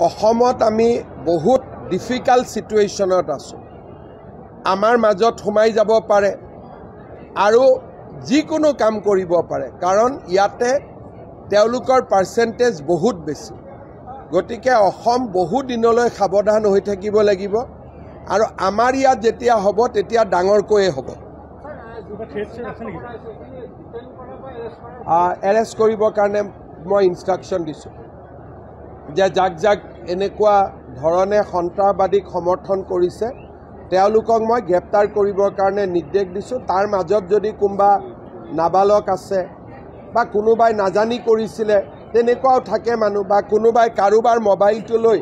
অসমত আমি বহুত ডিফিকাল্ট সিচুৱেশ্যনত আছোঁ। আমাৰ মাজত সোমাই যাব পাৰে আৰু যিকোনো কাম কৰিব পাৰে, কাৰণ ইয়াতে তেওঁলোকৰ পাৰ্চেণ্টেজ বহুত বেছি। গতিকে অসম বহু দিনলৈ সাৱধান হৈ থাকিব লাগিব আৰু আমাৰ ইয়াত যেতিয়া হ'ব তেতিয়া ডাঙৰকৈয়ে হ'ব। এৰেষ্ট কৰিবৰ কাৰণে মই ইনষ্ট্ৰাকশ্যন দিছোঁ যে যাক যাক এনেকুৱা ধৰণে সন্ত্ৰাসবাদীক সমৰ্থন কৰিছে তেওঁলোকক মই গ্ৰেপ্তাৰ কৰিবৰ কাৰণে নিৰ্দেশ দিছোঁ। তাৰ মাজত যদি কোনোবা নাবালক আছে বা কোনোবাই নাজানি কৰিছিলে তেনেকুৱাও থাকে মানুহ, বা কোনোবাই কাৰোবাৰ মোবাইলটো লৈ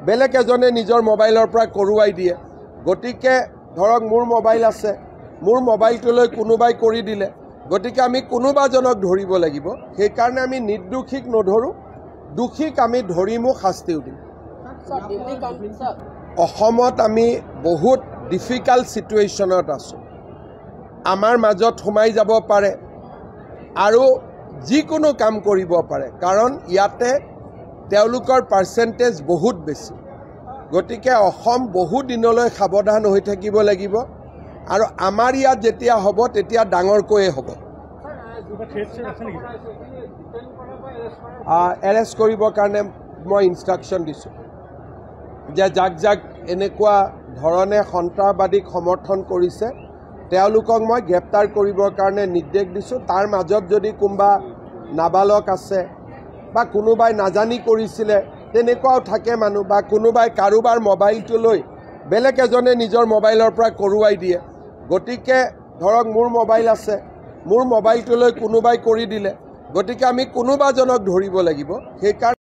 বেলেগ এজনে নিজৰ মোবাইলৰ পৰা কৰোৱাই দিয়ে। গতিকে ধৰক মোৰ মোবাইল আছে, মোৰ মোবাইলটো লৈ কোনোবাই কৰি দিলে, গতিকে আমি কোনোবাজনক ধৰিব লাগিব। সেইকাৰণে আমি নিৰ্দোষীক নধৰোঁ, দোষীক আমি ধৰিমো শাস্তিও দিম। অসমত আমি বহুত ডিফিকাল্ট সিচুৱেশ্যনত আছোঁ। আমাৰ মাজত সোমাই যাব পাৰে আৰু যিকোনো কাম কৰিব পাৰে, কাৰণ ইয়াতে তেওঁলোকৰ পাৰ্চেণ্টেজ বহুত বেছি। গতিকে অসম বহু দিনলৈ সাৱধান হৈ থাকিব লাগিব আৰু আমাৰ ইয়াত যেতিয়া হ'ব তেতিয়া ডাঙৰকৈয়ে হ'ব। এৰেষ্ট কৰিবৰ কাৰণে মই ইনষ্ট্ৰাকশ্যন দিছোঁ যে যাক যাক এনেকুৱা ধৰণে সন্ত্ৰাসবাদীক সমৰ্থন কৰিছে তেওঁলোকক মই গ্ৰেপ্তাৰ কৰিবৰ কাৰণে নিৰ্দেশ দিছোঁ। তাৰ মাজত যদি কোনোবা নাবালক আছে বা কোনোবাই নাজানি কৰিছিলে তেনেকুৱাও থাকে মানুহ, বা কোনোবাই কাৰোবাৰ মোবাইলটো লৈ বেলেগ এজনে নিজৰ মোবাইলৰ পৰা কৰোৱাই দিয়ে। গতিকে ধৰক মোৰ মোবাইল আছে, মোৰ মোবাইলটো লৈ কোনোবাই কৰি দিলে, গতিকে আমি কোনোবাজনক ধৰিব লাগিব। সেইকাৰণে